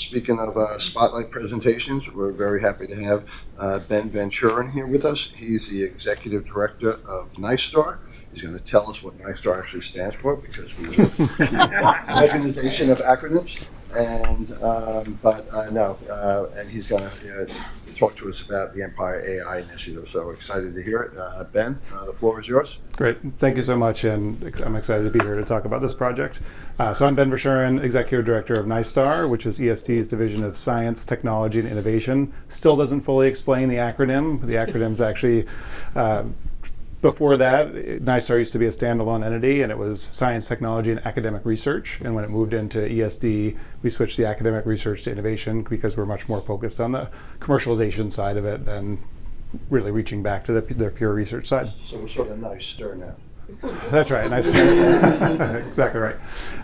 speaking of spotlight presentations, we're very happy to have Ben Van Schuren here with us. He's the executive director of NiSTAR. He's going to tell us what NiSTAR actually stands for, because we are an organization of acronyms. And and he's going to talk to us about the Empire AI initiative. So excited to hear it. Ben, the floor is yours. Great. Thank you so much, and I'm excited to be here to talk about this project. So I'm Ben Van Schuren, Executive Director of NiSTAR, which is ESD's division of Science, Technology, and Innovation. Still doesn't fully explain the acronym. The acronym's actually, before that, NiSTAR used to be a standalone entity, and it was Science, Technology, and Academic Research. And when it moved into ESD, we switched the academic research to innovation because we're much more focused on the commercialization side of it than really reaching back to their pure research side. So we're sort of NiSTAR now. That's right, NiSTAR. Exactly right.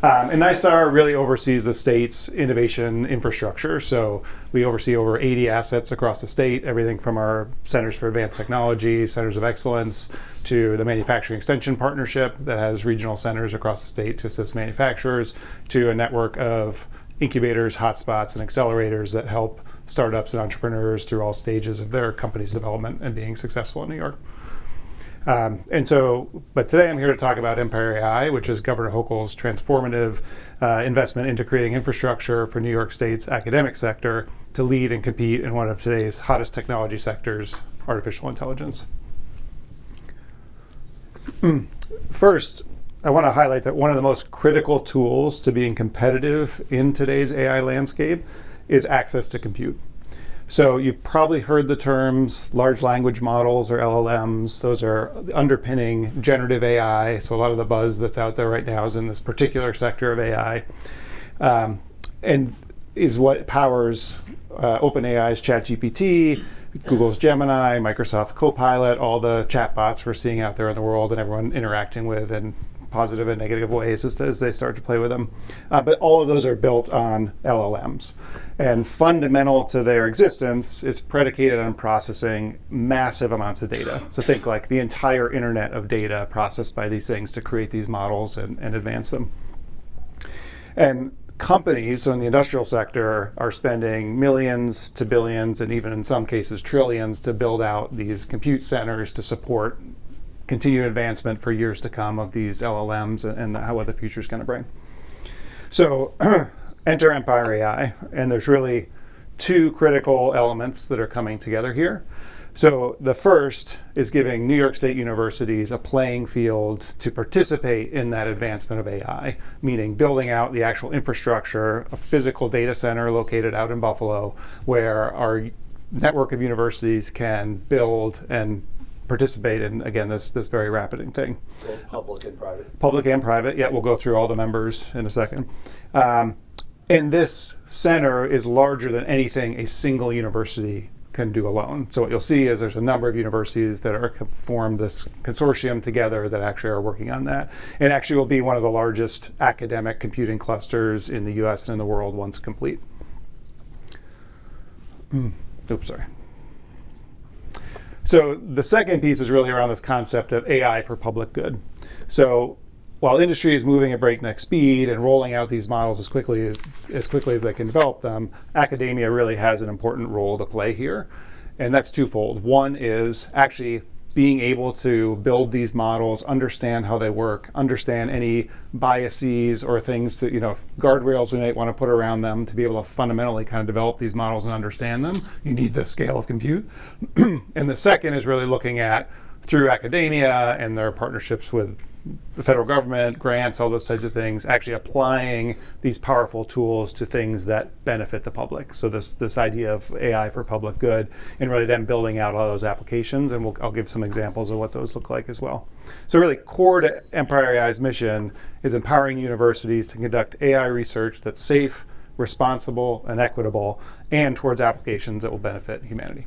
And NiSTAR really oversees the state's innovation infrastructure. So we oversee over 80 assets across the state, everything from our Centers for Advanced Technology, Centers of Excellence, to the Manufacturing Extension Partnership that has regional centers across the state to assist manufacturers, to a network of incubators, hotspots, and accelerators that help startups and entrepreneurs through all stages of their company's development and being successful in New York. But today I'm here to talk about Empire AI, which is Governor Hochul's transformative investment into creating infrastructure for New York State's academic sector to lead and compete in one of today's hottest technology sectors, artificial intelligence. First, I want to highlight that one of the most critical tools to being competitive in today's AI landscape is access to compute. So you've probably heard the terms large language models, or LLMs. Those are underpinning generative AI. So a lot of the buzz that's out there right now is in this particular sector of AI, and is what powers OpenAI's ChatGPT, Google's Gemini, Microsoft Copilot, all the chatbots we're seeing out there in the world and everyone interacting with in positive and negative ways as they start to play with them. But all of those are built on LLMs. And fundamental to their existence is predicated on processing massive amounts of data. So think like the entire internet of data processed by these things to create these models and advance them. And companies, so in the industrial sector, are spending millions to billions, and even in some cases trillions, to build out these compute centers to support continued advancement for years to come of these LLMs and what the future is going to bring. So enter Empire AI, and there's really two critical elements that are coming together here. So the first is giving New York State universities a playing field to participate in that advancement of AI, meaning building out the actual infrastructure, a physical data center located out in Buffalo, where our network of universities can build and participate in, again, this very rapid thing. Both public and private. Public and private, yeah, we'll go through all the members in a second. And this center is larger than anything a single university can do alone. So what you'll see is there's a number of universities that are formed this consortium together that actually are working on that. And actually will be one of the largest academic computing clusters in the US and in the world once complete. Oops, sorry. So the second piece is really around this concept of AI for public good. So while industry is moving at breakneck speed and rolling out these models as quickly as they can develop them, academia really has an important role to play here. And that's twofold. One is actually being able to build these models, understand how they work, understand any biases or things to, guardrails we might want to put around them to be able to fundamentally kind of develop these models and understand them. You need the scale of compute. And the second is really looking at, through academia and their partnerships with the federal government, grants, all those types of things, actually applying these powerful tools to things that benefit the public. So this idea of AI for public good, and really then building out all those applications, and I'll give some examples of what those look like as well. So really core to Empire AI's mission is empowering universities to conduct AI research that's safe, responsible, and equitable, and towards applications that will benefit humanity.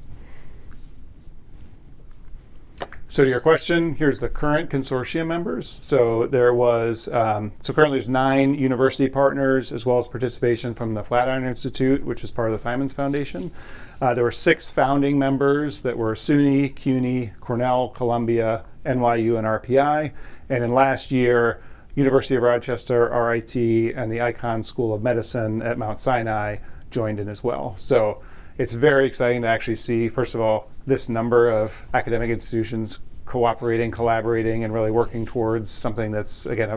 So to your question, here's the current consortium members. So there was, currently there's 9 university partners, as well as participation from the Flatiron Institute, which is part of the Simons Foundation. There were 6 founding members that were SUNY, CUNY, Cornell, Columbia, NYU, and RPI. And in last year, University of Rochester, RIT, and the Icahn School of Medicine at Mount Sinai joined in as well. So it's very exciting to actually see, first of all, this number of academic institutions cooperating, collaborating, and really working towards something that's, again,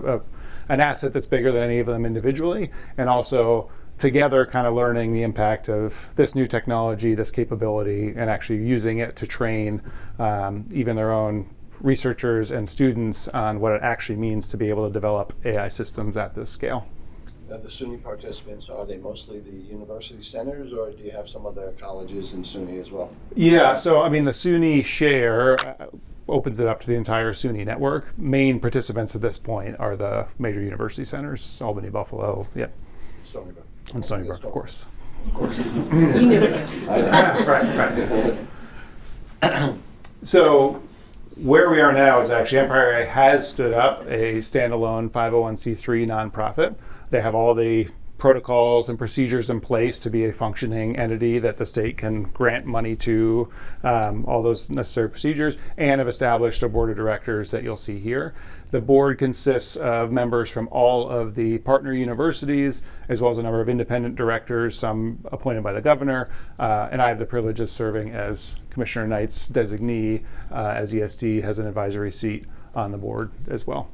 an asset that's bigger than any of them individually, and also together kind of learning the impact of this new technology, this capability, and actually using it to train even their own researchers and students on what it actually means to be able to develop AI systems at this scale. The SUNY participants, are they mostly the university centers, or do you have some other colleges in SUNY as well? Yeah, so I mean, the SUNY share opens it up to the entire SUNY network. Main participants at this point are the major university centers, Albany, Buffalo, Stony Brook. and Stony Brook, of course. Of course. You never know. Right. So where we are now is actually Empire AI has stood up a standalone 501c3 nonprofit. They have all the protocols and procedures in place to be a functioning entity that the state can grant money to, all those necessary procedures, and have established a board of directors that you'll see here. The board consists of members from all of the partner universities, as well as a number of independent directors, some appointed by the governor, and I have the privilege of serving as Commissioner Knight's designee, as ESD has an advisory seat on the board as well.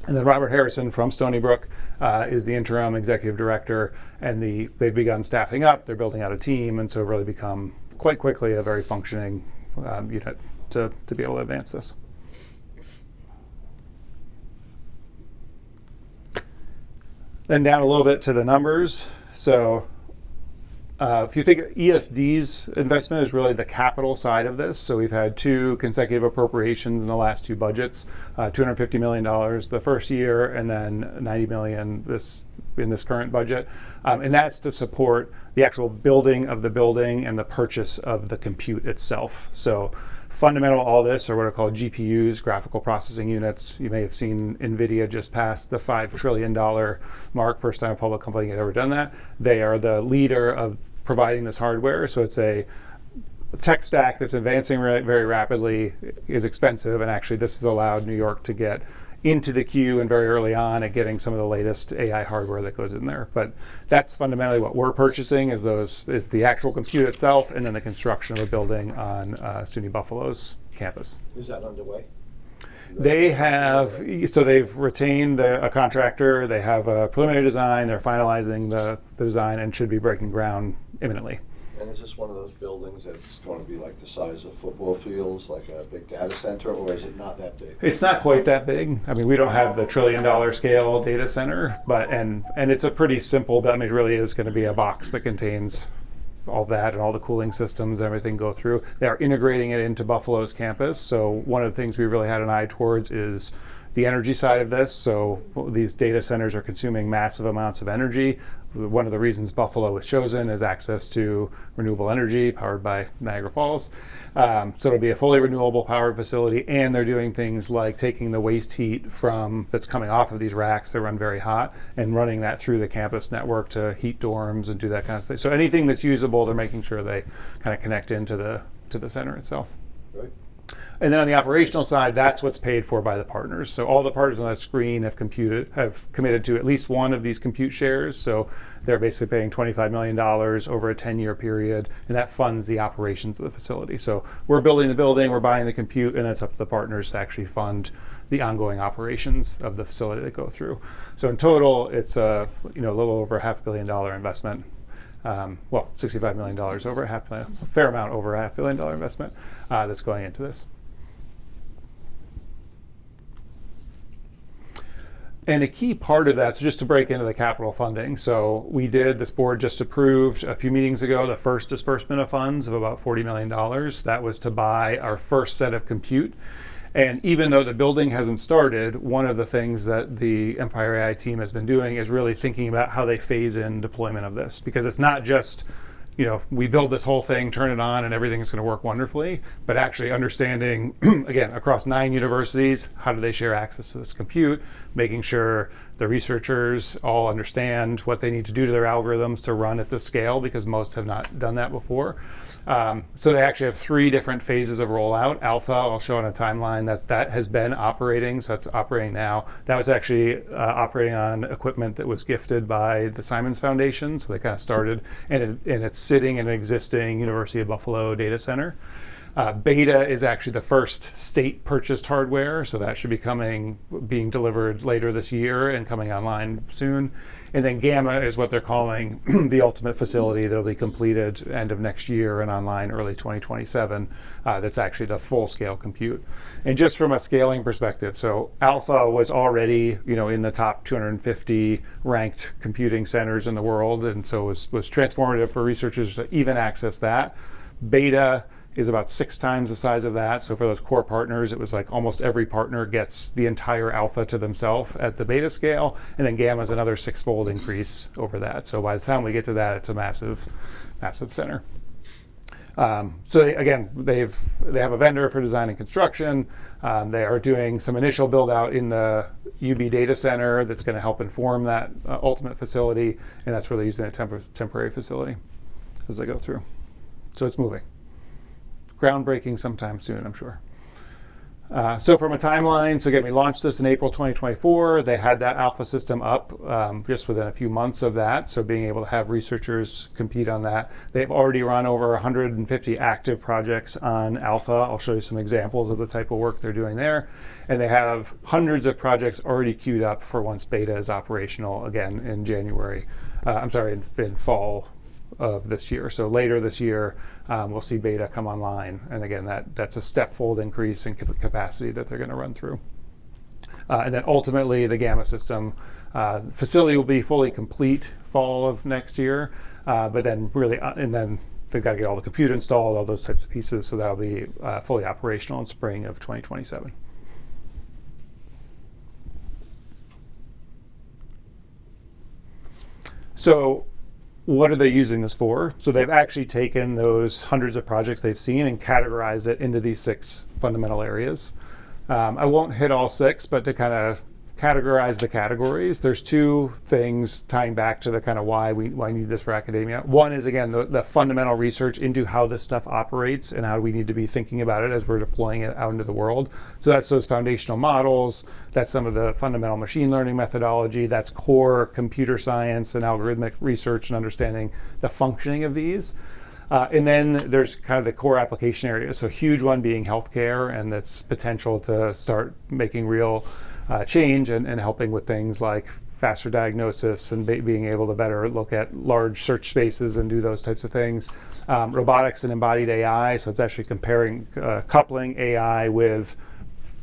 And then Robert Harrison from Stony Brook is the interim executive director, and they've begun staffing up. They're building out a team, and so have really become quite quickly a very functioning unit to be able to advance this. Then down a little bit to the numbers. So if you think ESD's investment is really the capital side of this, so we've had 2 consecutive appropriations in the last 2 budgets, $250 million the first year, and then $90 million in this current budget, and that's to support the actual building of the building and the purchase of the compute itself. So fundamental to all this are what are called GPUs, graphical processing units. You may have seen NVIDIA just passed the $5 trillion mark, first time a public company had ever done that. They are the leader of providing this hardware, so it's a tech stack that's advancing very rapidly, is expensive, and actually this has allowed New York to get into the queue and very early on at getting some of the latest AI hardware that goes in there. But that's fundamentally what we're purchasing is the actual compute itself, and then the construction of a building on SUNY Buffalo's campus. Is that underway? They have, so they've retained a contractor, they have a preliminary design, they're finalizing the design, and should be breaking ground imminently. And is this one of those buildings that's going to be like the size of football fields, like a big data center, or is it not that big? It's not quite that big. I mean, we don't have the $1 trillion scale data center, but and it's a pretty simple, but I mean, it really is going to be a box that contains all that and all the cooling systems and everything go through. They are integrating it into Buffalo's campus. So one of the things we really had an eye towards is the energy side of this. So these data centers are consuming massive amounts of energy. One of the reasons Buffalo was chosen is access to renewable energy powered by Niagara Falls. So it'll be a fully renewable powered facility, and they're doing things like taking the waste heat that's coming off of these racks that run very hot and running that through the campus network to heat dorms and do that kind of thing. So anything that's usable, they're making sure they kind of connect into the center itself. Right. And then on the operational side, that's what's paid for by the partners. So all the partners on that screen have committed to at least one of these compute shares. So they're basically paying $25 million over a 10-year period, and that funds the operations of the facility. So we're building the building, we're buying the compute, and it's up to the partners to actually fund the ongoing operations of the facility that go through. So in total, it's a little over $500 million investment. $65 million over $500 million, a fair amount over $500 million investment that's going into this. And a key part of that, so just to break into the capital funding, so this board just approved a few meetings ago the first disbursement of funds of about $40 million. That was to buy our first set of compute. And even though the building hasn't started, one of the things that the Empire AI team has been doing is really thinking about how they phase in deployment of this, because it's not just we build this whole thing, turn it on, and everything is going to work wonderfully. But actually understanding, again, across 9 universities, how do they share access to this compute, making sure the researchers all understand what they need to do to their algorithms to run at this scale, because most have not done that before. So they actually have 3 different phases of rollout. Alpha, I'll show on a timeline that has been operating, so it's operating now. That was actually operating on equipment that was gifted by the Simons Foundation, so they kind of started, and it's sitting in an existing University of Buffalo data center. Beta is actually the first state-purchased hardware, so that should be being delivered later this year and coming online soon. And then Gamma is what they're calling the ultimate facility that'll be completed end of next year and online early 2027. That's actually the full-scale compute. And just from a scaling perspective, so Alpha was already, in the top 250 ranked computing centers in the world, and so was transformative for researchers to even access that. Beta is about 6 times the size of that. So for those core partners, it was like almost every partner gets the entire Alpha to themselves at the beta scale, and then Gamma is another 6-fold increase over that. So by the time we get to that, it's a massive, massive center. So they have a vendor for design and construction. They are doing some initial build out in the UB data center that's going to help inform that ultimate facility, and that's where they're using a temporary facility as they go through. So it's moving. Groundbreaking sometime soon, I'm sure. So from a timeline, so again, we launched this in April 2024. They had that alpha system up just within a few months of that, so being able to have researchers compete on that. They've already run over 150 active projects on alpha. I'll show you some examples of the type of work they're doing there. And they have hundreds of projects already queued up for once beta is operational again in in fall of this year. So later this year, we'll see beta come online. And again, that's a step-fold increase in capacity that they're going to run through. And then ultimately, the Gamma system facility will be fully complete fall of next year. But then and then they've got to get all the compute installed, all those types of pieces. So that'll be fully operational in spring of 2027. So what are they using this for? So they've actually taken those hundreds of projects they've seen and categorized it into these 6 fundamental areas. I won't hit all 6, but to kind of categorize the categories, there's 2 things tying back to the kind of why we need this for academia. One is, again, the fundamental research into how this stuff operates and how we need to be thinking about it as we're deploying it out into the world. So that's those foundational models, that's some of the fundamental machine learning methodology, that's core computer science and algorithmic research and understanding the functioning of these. And then there's kind of the core application areas. So a huge one being healthcare and its potential to start making real change and helping with things like faster diagnosis and being able to better look at large search spaces and do those types of things. Robotics and embodied AI, so it's actually coupling AI with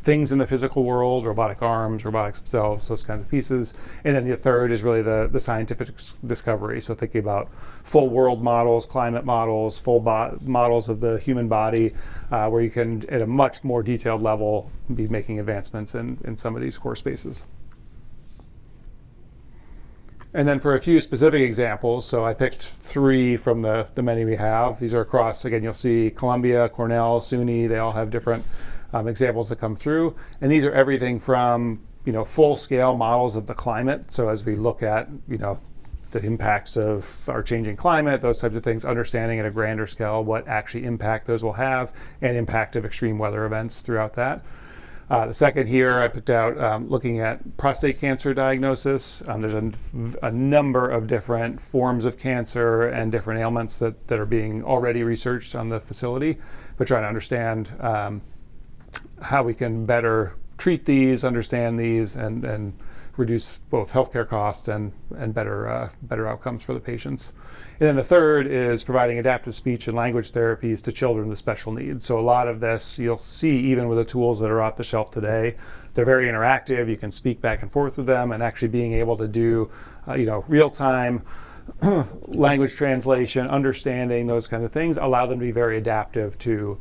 things in the physical world, robotic arms, robotics themselves, those kinds of pieces. And then the third is really the scientific discovery. So thinking about full world models, climate models, models of the human body, where you can, at a much more detailed level, be making advancements in some of these core spaces. And then for a few specific examples, so I picked 3 from the many we have. These are across, again, you'll see Columbia, Cornell, SUNY, they all have different examples that come through. And these are everything from, full-scale models of the climate. So as we look at, the impacts of our changing climate, those types of things, understanding at a grander scale what actually impact those will have and impact of extreme weather events throughout that. The second here, I picked out looking at prostate cancer diagnosis. There's a number of different forms of cancer and different ailments that are being already researched on the facility, but trying to understand how we can better treat these, understand these, and reduce both healthcare costs and better outcomes for the patients. And then the third is providing adaptive speech and language therapies to children with special needs. So a lot of this you'll see even with the tools that are off the shelf today. They're very interactive. You can speak back and forth with them, and actually being able to do real-time language translation, understanding, those kinds of things allow them to be very adaptive to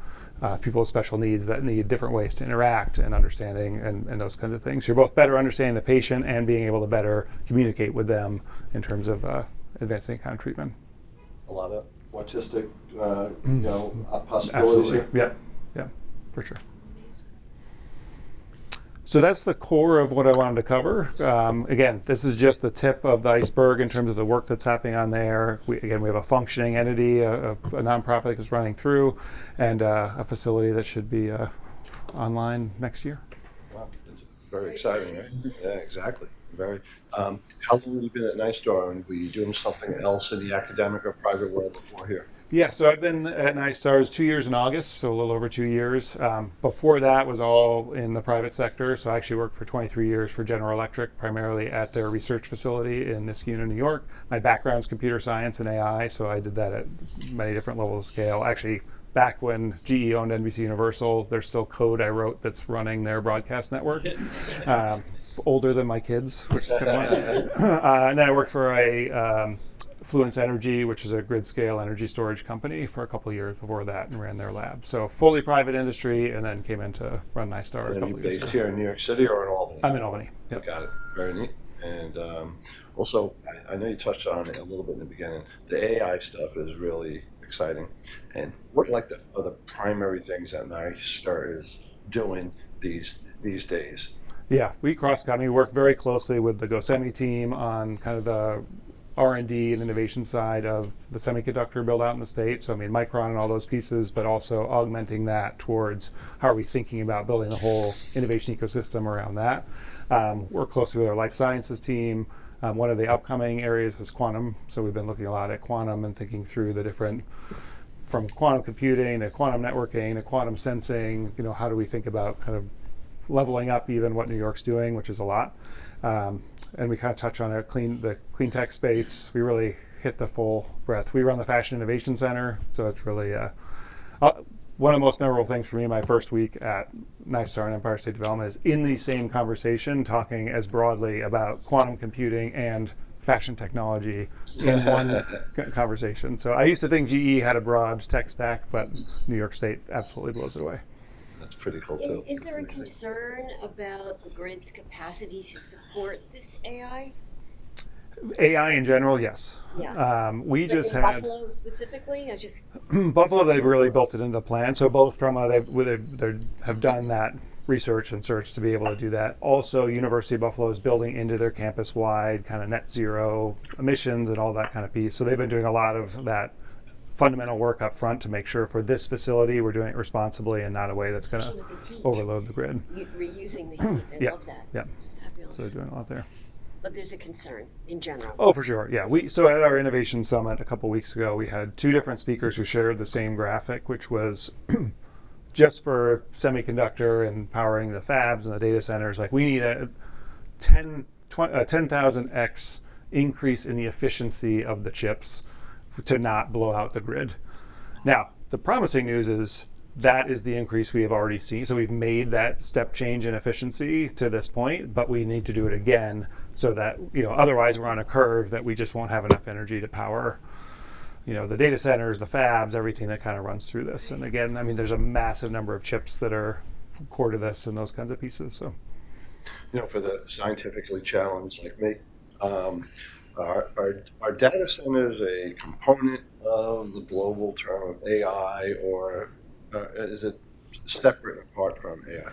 people with special needs that need different ways to interact and understanding and those kinds of things. So you're both better understanding the patient and being able to better communicate with them in terms of advancing kind of treatment. A lot of autistic, possibilities Absolutely. here? Yeah, for sure. So that's the core of what I wanted to cover. Again, this is just the tip of the iceberg in terms of the work that's happening on there. We have a functioning entity, a nonprofit that's running through, and a facility that should be online next year. Wow, it's very exciting, right? Yeah, exactly. Very. How long have you been at NISTAR, and were you doing something else in the academic or private world before here? Yeah, so I've been at NISTARS 2 years in August, so a little over 2 years. Before that was all in the private sector, so I actually worked for 23 years for General Electric, primarily at their research facility in Niskayuna, New York. My background's computer science and AI, so I did that at many different levels of scale. Actually, back when GE owned NBC Universal, there's still code I wrote that's running their broadcast network. Older than my kids, which is kind of fun. And then I worked for a Fluence Energy, which is a grid scale energy storage company, for a couple of years before that, and ran their lab. So fully private industry, and then came in to run NISTAR a And are couple you of years based ago. here in New York City or in Albany? I'm in Albany. Yep. Got it. Very neat. And also, I know you touched on it a little bit in the beginning. The AI stuff is really exciting. And what are the primary things that NISTAR is doing these days? Yeah, we cross-company work very closely with the GoSemi team on kind of the R&D and innovation side of the semiconductor build out in the state. So Micron and all those pieces, but also augmenting that towards how are we thinking about building the whole innovation ecosystem around that. Work closely with our life sciences team. One of the upcoming areas is quantum. So we've been looking a lot at quantum and thinking through the different, from quantum computing to quantum networking to quantum sensing, how do we think about kind of leveling up even what New York's doing, which is a lot. And we kind of touch on the clean tech space. We really hit the full breadth. We run the Fashion Innovation Center, so it's really one of the most memorable things for me my first week at NISTAR and Empire State Development is in the same conversation talking as broadly about quantum computing and fashion technology in one conversation. So I used to think GE had a broad tech stack, but New York State absolutely blows it away. That's pretty cool too. Is there a concern about the grid's capacity to support this AI? AI in general, yes. Yes. We But just in had Buffalo specifically, I just Buffalo. They've really built it into the plan. So both from they have done that research and search to be able to do that. Also, University of Buffalo is building into their campus-wide kind of net zero emissions and all that kind of piece. So they've been doing a lot of that fundamental work up front to make sure for this facility we're doing it responsibly and not a way that's going to with the heat, overload the grid. reusing the heat. I Yeah. love that. Yeah. It's fabulous. So they're doing a lot there. But there's a concern in general. Oh, for sure. Yeah. So at our innovation summit a couple weeks ago, we had two different speakers who shared the same graphic, which was just for semiconductor and powering the fabs and the data centers. Like we need a 10,000x increase in the efficiency of the chips to not blow out the grid. Now, the promising news is that is the increase we have already seen. So we've made that step change in efficiency to this point, but we need to do it again so that, otherwise we're on a curve that we just won't have enough energy to power, the data centers, the fabs, everything that kind of runs through this. And again, there's a massive number of chips that are core to this and those kinds of pieces. So, For the scientifically challenged like me, are data centers a component of the global term of AI, or is it separate and apart from AI?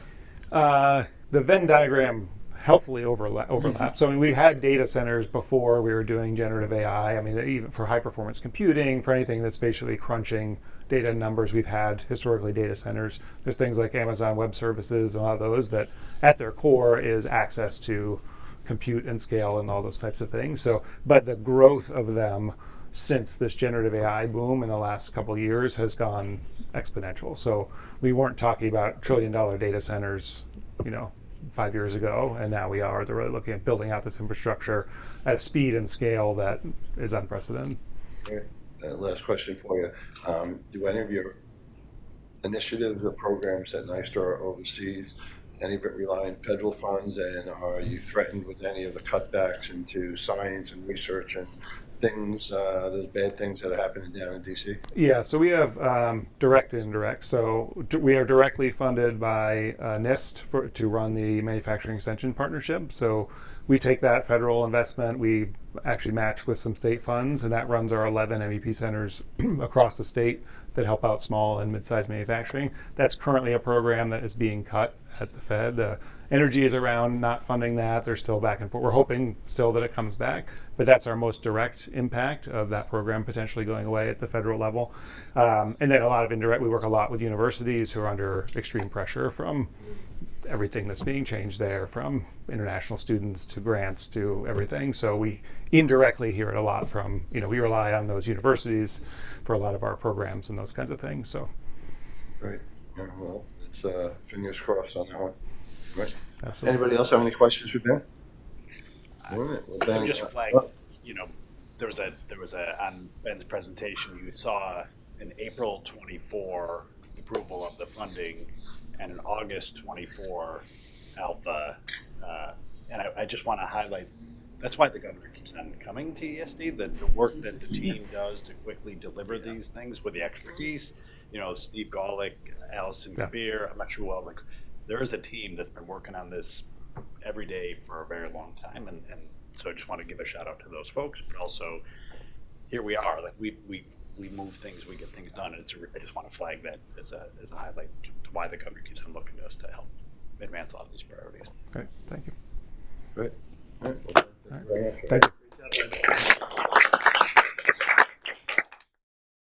The Venn diagram helpfully overlaps. So we had data centers before we were doing generative AI. Even for high performance computing, for anything that's basically crunching data numbers, we've had historically data centers. There's things like Amazon Web Services and a lot of those that at their core is access to compute and scale and all those types of things. So, but the growth of them since this generative AI boom in the last couple of years has gone exponential. So we weren't talking about $1 trillion data centers, 5 years ago, and now we are. They're really looking at building out this infrastructure at a speed and scale that is unprecedented. Okay. Last question for you. Do any of your initiatives or programs that NISTAR oversees, any of it rely on federal funds, and are you threatened with any of the cutbacks into science and research and things, those bad things that are happening down in DC? Yeah, so we have direct and indirect. So we are directly funded by NIST to run the Manufacturing Extension Partnership. So we take that federal investment, we actually matched with some state funds, and that runs our 11 MEP centers across the state that help out small and mid-sized manufacturing. That's currently a program that is being cut at the Fed. The energy is around not funding that. They're still back and forth. We're hoping still that it comes back, but that's our most direct impact of that program potentially going away at the federal level. And then a lot of indirect, we work a lot with universities who are under extreme pressure from everything that's being changed there, from international students to grants to everything. So we indirectly hear it a lot from, we rely on those universities for a lot of our programs and those kinds of things. So Great. Yeah, well, it's fingers crossed on that one. Right. absolutely. Anybody else have any questions for Ben? All right. Well, I Ben, would just flag, there was a on Ben's presentation, you saw an April 24 approval of the funding and an August 24 alpha. And I just want to highlight, that's why the governor keeps on coming to ESD, that the work that the team does to quickly deliver these things with the expertise. Steve Golick, Allison Yeah. Kabir, I'm not sure well, there is a team that's been working on this every day for a very long time, and so I just want to give a shout out to those folks, but also here we are, like we move things, we get things done, and I just want to flag that as a highlight to why the governor keeps on looking to us to help advance a lot of these priorities. Great. Thank you. Great. All right. Well, thank you very much. Thank you.